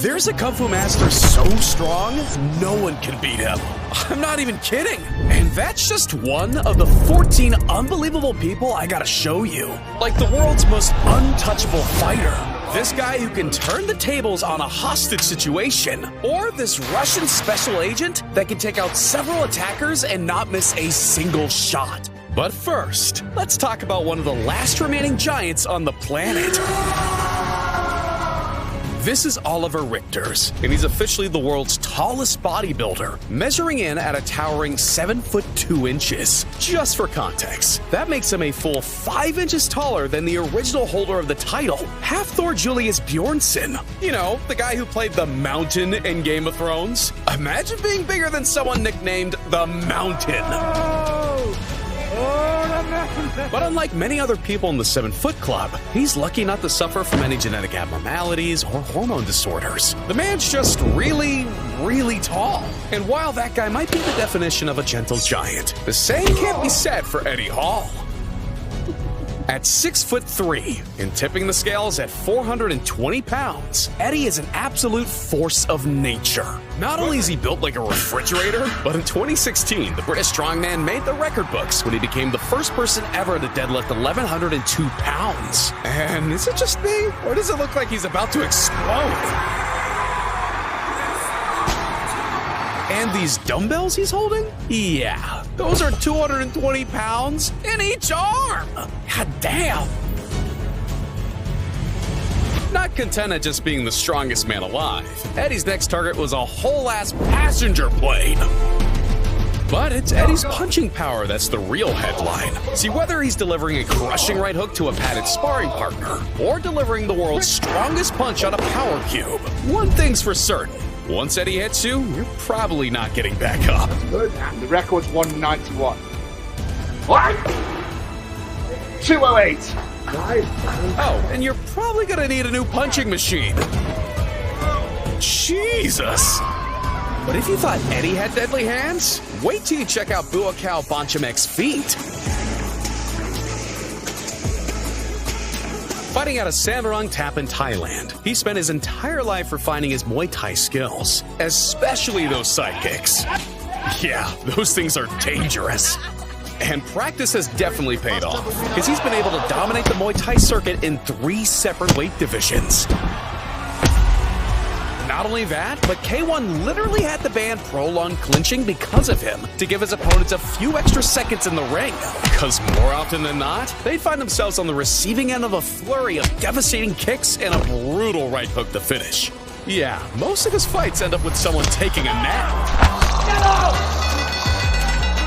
There's a Kung Fu master so strong, no one can beat him. I'm not even kidding. And that's just one of the 14 unbelievable people I gotta show you. Like the world's most untouchable fighter. This guy who can turn the tables on a hostage situation. Or this Russian special agent that can take out several attackers and not miss a single shot. But first, let's talk about one of the last remaining giants on the planet. This is Oliver Richter's, and he's officially the world's tallest bodybuilder, measuring in at a towering 7 foot 2 inches. Just for context, that makes him a full 5 inches taller than the original holder of the title, Half-Thor Julius Bjornsson. You know, the guy who played the Mountain in Game of Thrones. Imagine being bigger than someone nicknamed the Mountain. But unlike many other people in the 7 Foot Club, he's lucky not to suffer from any genetic abnormalities or hormone disorders. The man's just really, really tall. And while that guy might be the definition of a gentle giant, the same can't be said for Eddie Hall. At 6'3" and tipping the scales at 420 pounds, Eddie is an absolute force of nature. Not only is he built like a refrigerator, but in 2016, the British Strongman made the record books when he became the first person ever to deadlift 1,102 pounds. And is it just me, or does it look like he's about to explode? And these dumbbells he's holding? Yeah, those are 220 pounds in each arm. God damn. Not content at just being the strongest man alive, Eddie's next target was a whole-ass passenger plane. But it's Eddie's punching power that's the real headline. See, whether he's delivering a crushing right hook to a padded sparring partner or delivering the world's strongest punch on a power cube, one thing's for certain. Once Eddie hits you, you're probably not getting back up. Good. The record's 191. What? 208. Nice. Oh, and you're probably gonna need a new punching machine. Jesus. But if you thought Eddie had deadly hands, wait till you check out Buakaw Bonchimek's feet. Fighting out of Samarang Tap in Thailand, he spent his entire life refining his Muay Thai skills, especially those side kicks. Yeah, those things are dangerous. And practice has definitely paid off, because he's been able to dominate the Muay Thai circuit in 3 separate weight divisions. Not only that, but K1 literally had to ban prolonged clinching because of him, to give his opponents a few extra seconds in the ring. Because more often than not, they'd find themselves on the receiving end of a flurry of devastating kicks and a brutal right hook to finish. Yeah, most of his fights end up with someone taking a nap. Get out!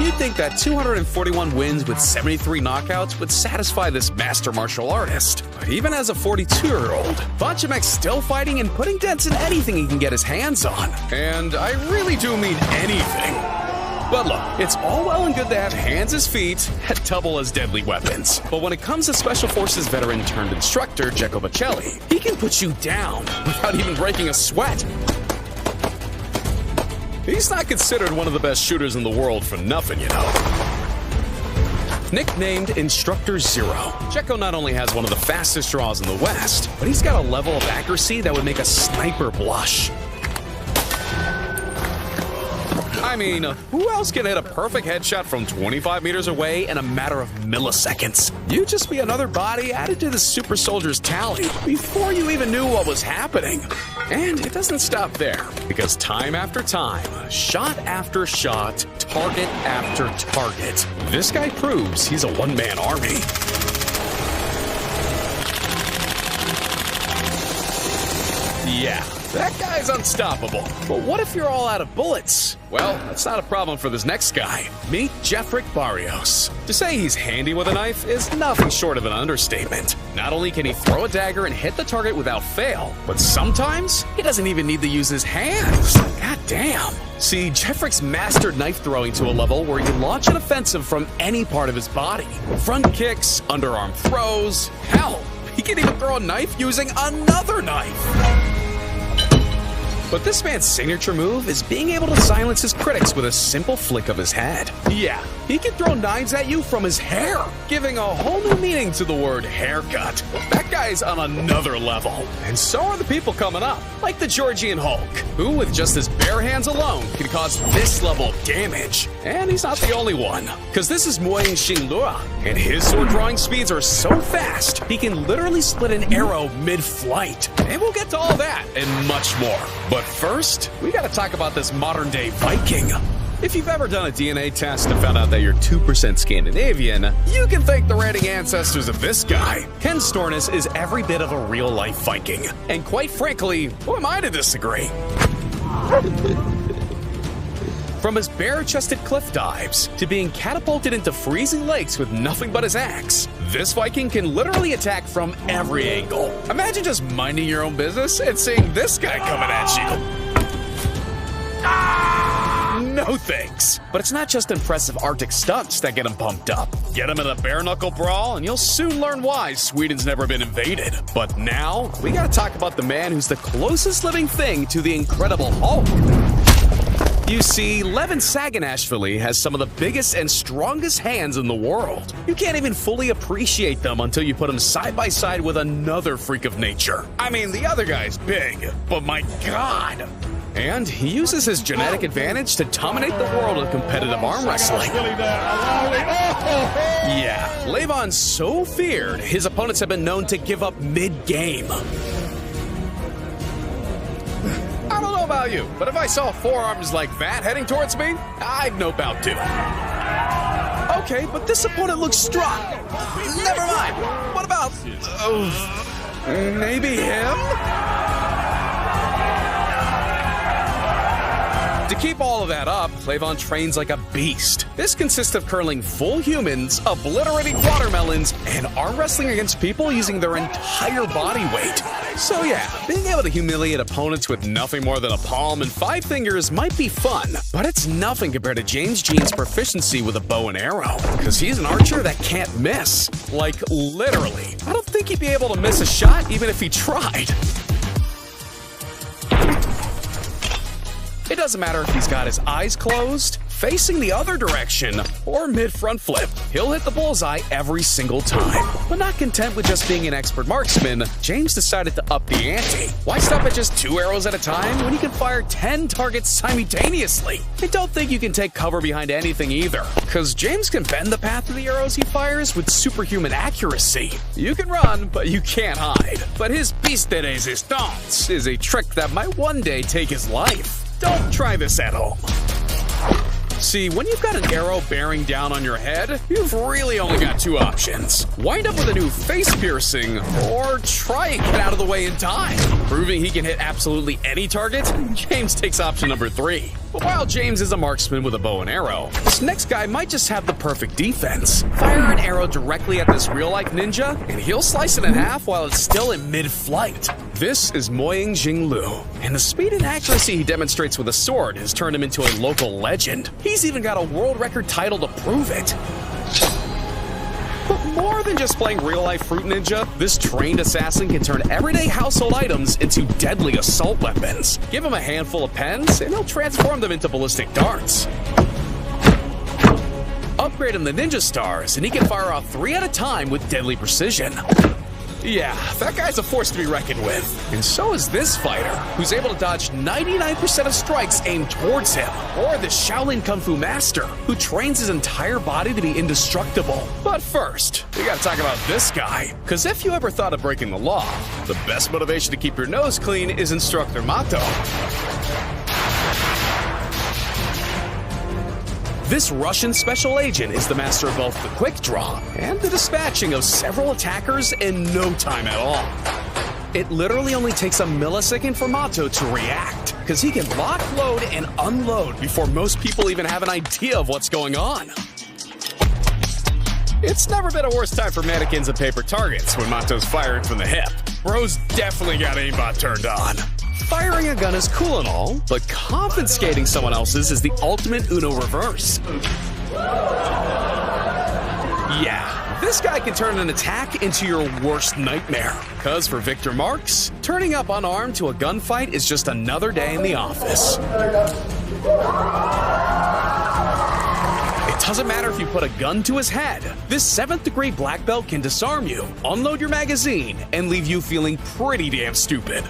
You'd think that 241 wins with 73 knockouts would satisfy this master martial artist. But even as a 42-year-old, Bonchimek's still fighting and putting dents in anything he can get his hands on. And I really do mean anything. But look, it's all well and good to have hands as feet and double as deadly weapons. But when it comes to Special Forces veteran turned instructor Jeko Bacelli, he can put you down without even breaking a sweat. He's not considered one of the best shooters in the world for nothing, you know. Nicknamed Instructor Zero, Jeko not only has one of the fastest draws in the West, but he's got a level of accuracy that would make a sniper blush. I mean, who else can hit a perfect headshot from 25 meters away in a matter of milliseconds? You'd just be another body added to the super soldier's tally before you even knew what was happening. And it doesn't stop there, because time after time, shot after shot, target after target, this guy proves he's a one-man army. Yeah, that guy's unstoppable. But what if you're all out of bullets? Well, that's not a problem for this next guy. Meet Jeffrick Barrios. To say he's handy with a knife is nothing short of an understatement. Not only can he throw a dagger and hit the target without fail, but sometimes he doesn't even need to use his hands. God damn. See, Jeffrick's mastered knife throwing to a level where he can launch an offensive from any part of his body. Front kicks, underarm throws, hell, he can even throw a knife using another knife. But this man's signature move is being able to silence his critics with a simple flick of his head. Yeah, he can throw knives at you from his hair, giving a whole new meaning to the word haircut. That guy's on another level. And so are the people coming up, like the Georgian Hulk, who with just his bare hands alone can cause this level of damage. And he's not the only one, because this is Muay Thai, and his sword drawing speeds are so fast, he can literally split an arrow mid-flight. And we'll get to all that and much more. But first, we gotta talk about this modern-day Viking. If you've ever done a DNA test and found out that you're 2% Scandinavian, you can thank the reigning ancestors of this guy. Ken Stornes is every bit of a real-life Viking. And quite frankly, who am I to disagree? From his bare-chested cliff dives to being catapulted into freezing lakes with nothing but his axe, this Viking can literally attack from every angle. Imagine just minding your own business and seeing this guy coming at you. No thanks. But it's not just impressive Arctic stunts that get him pumped up. Get him in a bare-knuckle brawl and you'll soon learn why Sweden's never been invaded. But now, we gotta talk about the man who's the closest living thing to the Incredible Hulk. You see, Levin Saganashvili has some of the biggest and strongest hands in the world. You can't even fully appreciate them until you put him side by side with another freak of nature. I mean, the other guy's big, but my God! And he uses his genetic advantage to dominate the world of competitive arm wrestling. Yeah, Levon's so feared, his opponents have been known to give up mid-game. I don't know about you, but if I saw forearms like that heading towards me, I'd nope out too. Okay, but this opponent looks strong. Never mind. What about... maybe him? To keep all of that up, Levon trains like a beast. This consists of curling full humans, obliterating watermelons, and arm wrestling against people using their entire body weight. So yeah, being able to humiliate opponents with nothing more than a palm and 5 fingers might be fun, but it's nothing compared to James Jean's proficiency with a bow and arrow, because he's an archer that can't miss. Like, literally. I don't think he'd be able to miss a shot even if he tried. It doesn't matter if he's got his eyes closed, facing the other direction, or mid-front flip. He'll hit the bullseye every single time. But not content with just being an expert marksman, James decided to up the ante. Why stop at just 2 arrows at a time when you can fire 10 targets simultaneously? I don't think you can take cover behind anything either, because James can bend the path of the arrows he fires with superhuman accuracy. You can run, but you can't hide. But his piste de resistance is a trick that might one day take his life. Don't try this at home. See, when you've got an arrow bearing down on your head, you've really only got 2 options. Wind up with a new face piercing, or try and get out of the way in time. Proving he can hit absolutely any target, James takes option number 3. But while James is a marksman with a bow and arrow, this next guy might just have the perfect defense. Fire an arrow directly at this real-life ninja, and he'll slice it in half while it's still in mid-flight. This is Moying Jinglu, and the speed and accuracy he demonstrates with a sword has turned him into a local legend. He's even got a world record title to prove it. But more than just playing real-life Fruit Ninja, this trained assassin can turn everyday household items into deadly assault weapons. Give him a handful of pens, and he'll transform them into ballistic darts. Upgrade him the ninja stars, and he can fire off 3 at a time with deadly precision. Yeah, that guy's a force to be reckoned with. And so is this fighter, who's able to dodge 99% of strikes aimed towards him. Or the Shaolin Kung Fu master, who trains his entire body to be indestructible. But first, we gotta talk about this guy. Because if you ever thought of breaking the law, the best motivation to keep your nose clean is Instructor Mato. This Russian special agent is the master of both the quick draw and the dispatching of several attackers in no time at all. It literally only takes a millisecond for Mato to react, because he can lock, load, and unload before most people even have an idea of what's going on. It's never been a worse time for mannequins and paper targets when Mato's firing from the hip. Bro's definitely got aimbot turned on. Firing a gun is cool and all, but confiscating someone else's is the ultimate Uno reverse. Yeah, this guy can turn an attack into your worst nightmare. Cause for Victor Marks, turning up unarmed to a gunfight is just another day in the office. It doesn't matter if you put a gun to his head. This 7th degree black belt can disarm you, unload your magazine, and leave you feeling pretty damn stupid.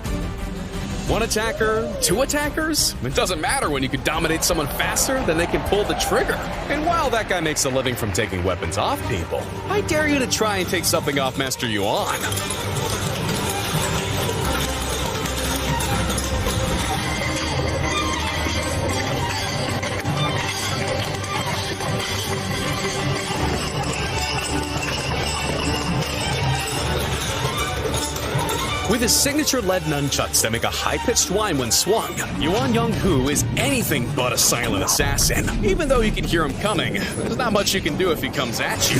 One attacker, 2 attackers? It doesn't matter when you can dominate someone faster than they can pull the trigger. And while that guy makes a living from taking weapons off people, I dare you to try and take something off Master Yuan. With his signature lead nunchucks that make a high-pitched whine when swung, Yuan Young-Hu is anything but a silent assassin. Even though you can hear him coming, there's not much you can do if he comes at you.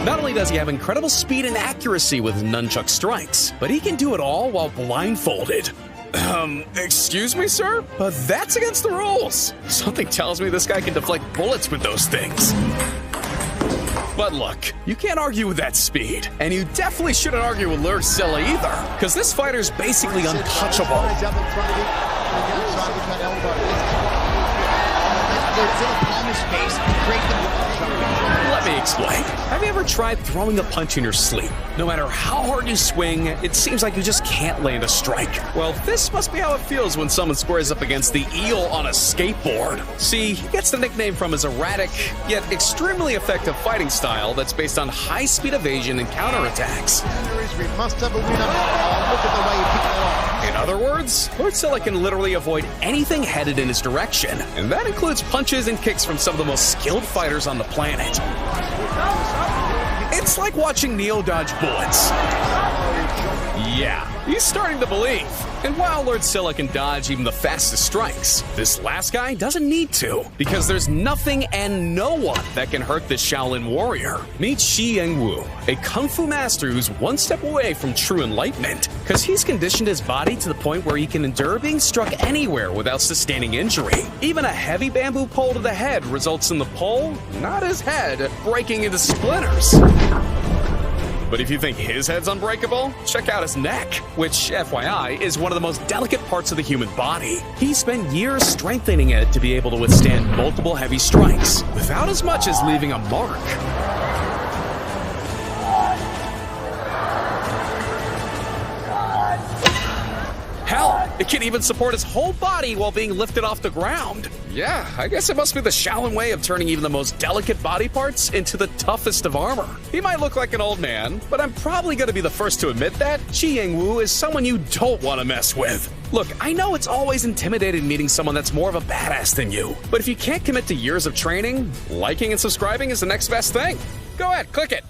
Not only does he have incredible speed and accuracy with his nunchuck strikes, but he can do it all while blindfolded. Excuse me, sir? But that's against the rules. Something tells me this guy can deflect bullets with those things. But look, you can't argue with that speed, and you definitely shouldn't argue with Lord Silla either, because this fighter's basically untouchable. Let me explain. Have you ever tried throwing a punch in your sleep? No matter how hard you swing, it seems like you just can't land a strike. Well, this must be how it feels when someone squares up against the eel on a skateboard. See, he gets the nickname from his erratic, yet extremely effective fighting style that's based on high-speed evasion and counterattacks. We must have a winner. Look at the way he picked it off. In other words, Lord Silla can literally avoid anything headed in his direction, and that includes punches and kicks from some of the most skilled fighters on the planet. It's like watching Neo dodge bullets. Yeah, he's starting to believe. And while Lord Silla can dodge even the fastest strikes, this last guy doesn't need to, because there's nothing and no one that can hurt this Shaolin warrior. Meet Shi Yangwu, a kung fu master who's one step away from true enlightenment, because he's conditioned his body to the point where he can endure being struck anywhere without sustaining injury. Even a heavy bamboo pole to the head results in the pole, not his head, breaking into splinters. But if you think his head's unbreakable, check out his neck, which, FYI, is one of the most delicate parts of the human body. He spent years strengthening it to be able to withstand multiple heavy strikes, without as much as leaving a mark. Hell, it can even support his whole body while being lifted off the ground. Yeah, I guess it must be the Shaolin way of turning even the most delicate body parts into the toughest of armor. He might look like an old man, but I'm probably going to be the first to admit that Shi Yangwu is someone you don't want to mess with. Look, I know it's always intimidating meeting someone that's more of a badass than you, but if you can't commit to years of training, liking and subscribing is the next best thing. Go ahead, click it.